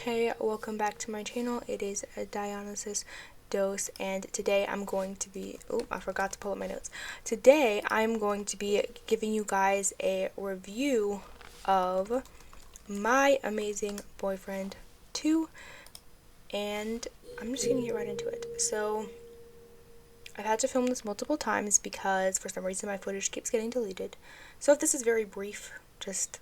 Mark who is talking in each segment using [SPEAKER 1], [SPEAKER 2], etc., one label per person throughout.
[SPEAKER 1] Hey, welcome back to my channel. It is a Dionysus Dose, and today I'm going to be, I forgot to pull up my notes. Today I'm going to be giving you guys a review of My Amazing Boyfriend 2, and I'm just gonna get right into it. So, I've had to film this multiple times because for some reason my footage keeps getting deleted. So if this is very brief, just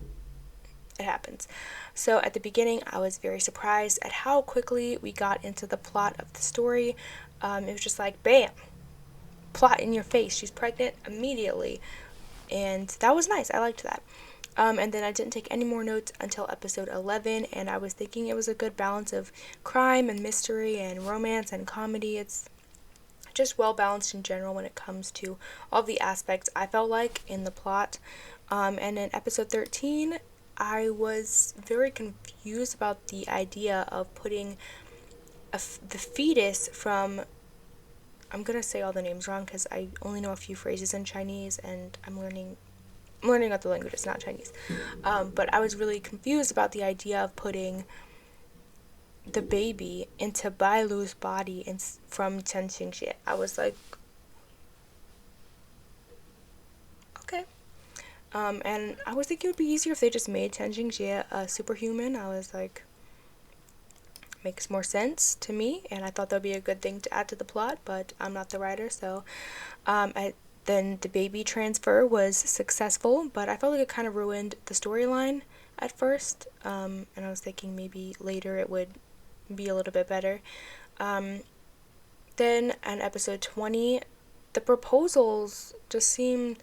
[SPEAKER 1] it happens. So at the beginning, I was very surprised at how quickly we got into the plot of the story. It was just like, bam, plot in your face. She's pregnant immediately. And that was nice. I liked that. And then I didn't take any more notes until episode 11, and I was thinking it was a good balance of crime and mystery and romance and comedy. It's just well balanced in general when it comes to all the aspects I felt like in the plot. And in episode 13, I was very confused about the idea of putting the fetus from, I'm gonna say all the names wrong because I only know a few phrases in Chinese and I'm learning about the language, it's not Chinese. But I was really confused about the idea of putting the baby into Bai Lu's body from Chen Xingxie. I was like, okay. And I was thinking it would be easier if they just made Chen Xingxie a superhuman. I was like, makes more sense to me, and I thought that would be a good thing to add to the plot, but I'm not the writer, so then the baby transfer was successful, but I felt like it kind of ruined the storyline at first, and I was thinking maybe later it would be a little bit better. Then in episode 20, the proposals just seemed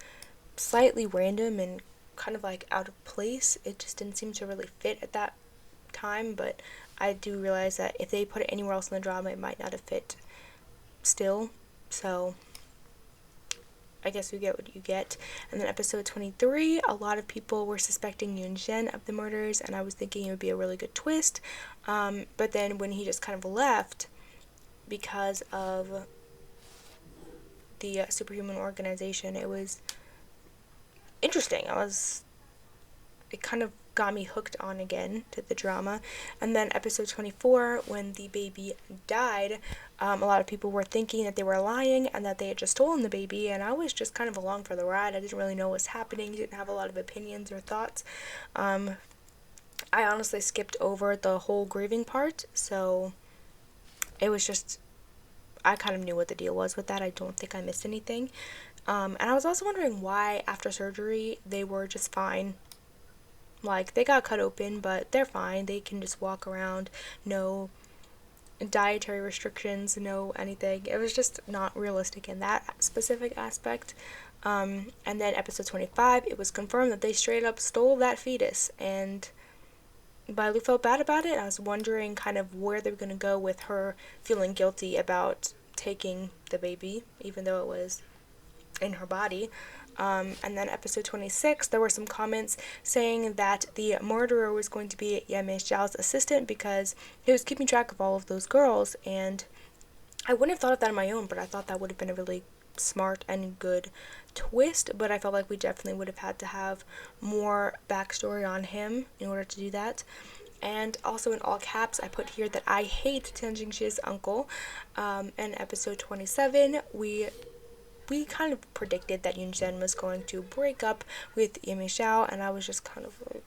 [SPEAKER 1] slightly random and kind of like out of place. It just didn't seem to really fit at that time, but I do realize that if they put it anywhere else in the drama, it might not have fit still. So I guess you get what you get. And then episode 23, a lot of people were suspecting Yun Zhen of the murders, and I was thinking it would be a really good twist. But then when he just kind of left because of the superhuman organization, it was interesting. It kind of got me hooked on again to the drama. And then episode 24, when the baby died, a lot of people were thinking that they were lying and that they had just stolen the baby, and I was just kind of along for the ride. I didn't really know what was happening, didn't have a lot of opinions or thoughts. I honestly skipped over the whole grieving part, so it was just, I kind of knew what the deal was with that. I don't think I missed anything. And I was also wondering why after surgery they were just fine. Like, they got cut open, but they're fine. They can just walk around. No dietary restrictions, no anything. It was just not realistic in that specific aspect. And then episode 25, it was confirmed that they straight up stole that fetus. And Bai Lu felt bad about it. I was wondering kind of where they were going to go with her feeling guilty about taking the baby, even though it was in her body. And then episode 26, there were some comments saying that the murderer was going to be Ye Meixiao's assistant because he was keeping track of all of those girls, and I wouldn't have thought of that on my own, but I thought that would have been a really smart and good twist, but I felt like we definitely would have had to have more backstory on him in order to do that. And also in all caps, I put here that I hate Chen Jingxi's uncle. In episode 27, we kind of predicted that Yun Zhen was going to break up with Ye Meixiao, and I was just kind of like,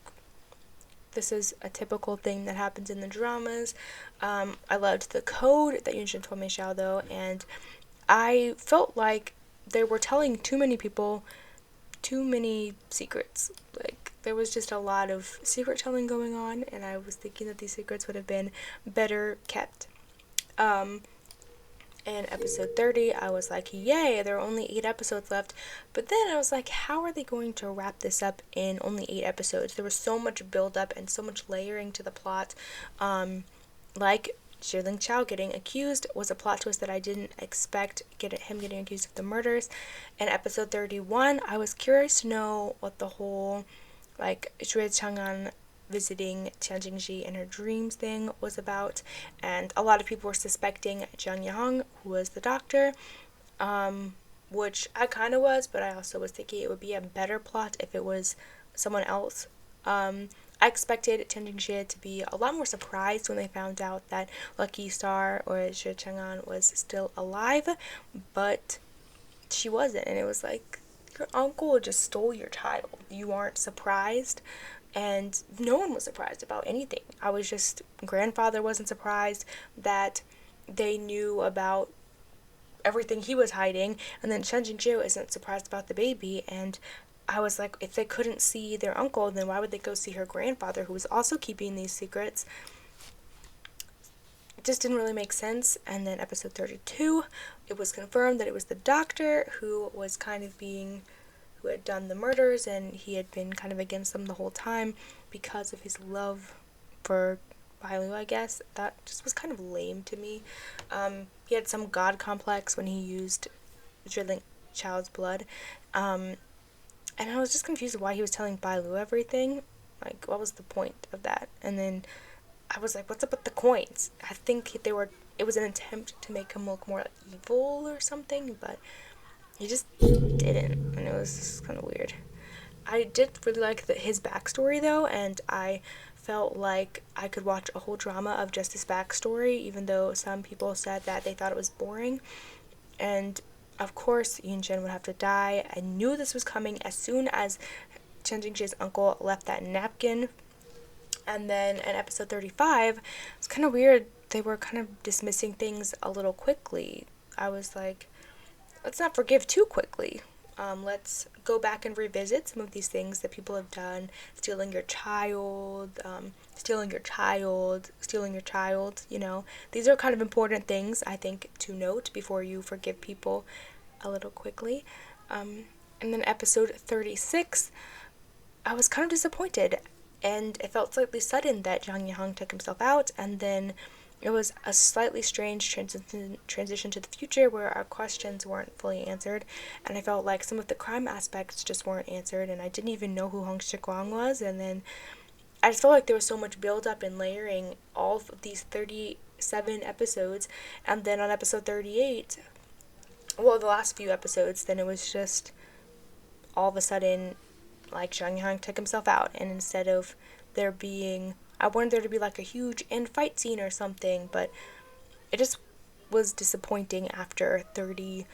[SPEAKER 1] this is a typical thing that happens in the dramas. I loved the code that Yun Zhen told Meixiao, though, and I felt like they were telling too many people too many secrets. Like, there was just a lot of secret telling going on, and I was thinking that these secrets would have been better kept. In episode 30, I was like, yay, there are only 8 episodes left. But then I was like, how are they going to wrap this up in only 8 episodes? There was so much build up and so much layering to the plot. Like Zhiling Chao getting accused was a plot twist that I didn't expect, him getting accused of the murders. In episode 31, I was curious to know what the whole, like, Xue Chang'an visiting Qian Jingxi in her dreams thing was about, and a lot of people were suspecting Zhang Yang, who was the doctor, which I kind of was, but I also was thinking it would be a better plot if it was someone else. I I expected Chen Jingxie to be a lot more surprised when they found out that Lucky Star or Shi Chang'an was still alive, but she wasn't, and it was like, your uncle just stole your child. You aren't surprised, and no one was surprised about anything. Grandfather wasn't surprised that they knew about everything he was hiding, and then Chen Jingzhu isn't surprised about the baby, and I was like, if they couldn't see their uncle, then why would they go see her grandfather, who was also keeping these secrets? It just didn't really make sense. And then episode 32, it was confirmed that it was the doctor who was who had done the murders, and he had been kind of against them the whole time because of his love for Bailu, I guess. That just was kind of lame to me. He had some god complex when he used Zhi Chao's blood. And I was just confused why he was telling Bailu everything. Like, what was the point of that? And then I was like, what's up with the coins? I think it was an attempt to make him look more evil or something, but he just didn't, and it was just kind of weird. I did really like his backstory, though, and I felt like I could watch a whole drama of just his backstory, even though some people said that they thought it was boring. And of course, Yunjin would have to die. I knew this was coming as soon as Chen Jingxie's uncle left that napkin. And then in episode 35, it's kind of weird. They were kind of dismissing things a little quickly. I was like, let's not forgive too quickly. Let's go back and revisit some of these things that people have done. Stealing your child, you know. These are kind of important things, I think, to note before you forgive people a little quickly. And then episode 36, I was kind of disappointed. And it felt slightly sudden that Zhang Yihang took himself out, and then it was a slightly strange transition to the future where our questions weren't fully answered, and I felt like some of the crime aspects just weren't answered, and I didn't even know who Hong Shiguang was, and then I just felt like there was so much build-up and layering all of these 37 episodes, and then on episode 38, well, the last few episodes, then it was just all of a sudden, like, Zhang Yang took himself out, and instead of there being, I wanted there to be like a huge end fight scene or something, but it just was disappointing after 30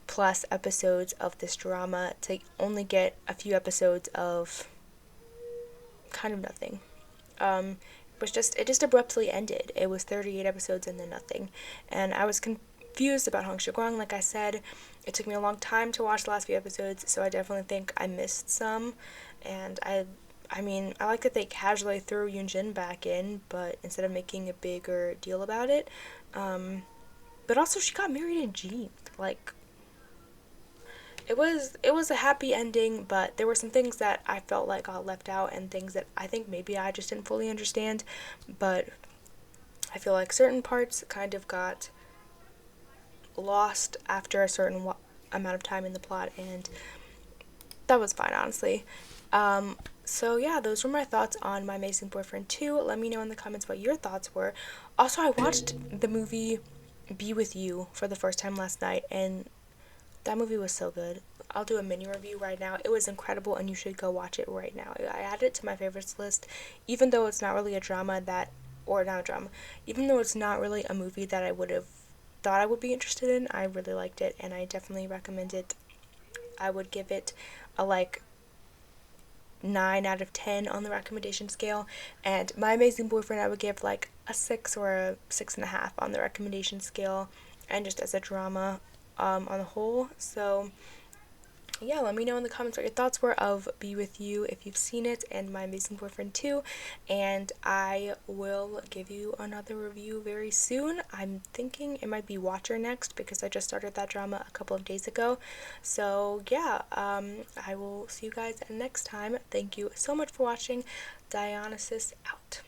[SPEAKER 1] plus episodes of this drama to only get a few episodes of kind of nothing. It just abruptly ended. It was 38 episodes and then nothing, and I was confused about Hong Shiguang. Like I said, it took me a long time to watch the last few episodes, so I definitely think I missed some, and I mean, I like that they casually threw Yunjin back in, but instead of making a bigger deal about it. But also, she got married in jeans. Like, it was a happy ending, but there were some things that I felt like got left out, and things that I think maybe I just didn't fully understand. But I feel like certain parts kind of got lost after a certain amount of time in the plot, and that was fine, honestly. So yeah, those were my thoughts on My Amazing Boyfriend 2. Let me know in the comments what your thoughts were. Also, I watched the movie Be With You for the first time last night, and that movie was so good. I'll do a mini review right now. It was incredible, and you should go watch it right now. I added it to my favorites list, even though it's not really a drama even though it's not really a movie that I would have thought I would be interested in. I really liked it, and I definitely recommend it. I would give it a 9 out of 10 on the recommendation scale, and My Amazing Boyfriend I would give like a 6 or a 6.5 on the recommendation scale, and just as a drama on the whole. So yeah, let me know in the comments what your thoughts were of Be With You if you've seen it, and My Amazing Boyfriend 2, and I will give you another review very soon. I'm thinking it might be Watcher next because I just started that drama a couple of days ago. So yeah, I will see you guys next time. Thank you so much for watching. Dionysus out.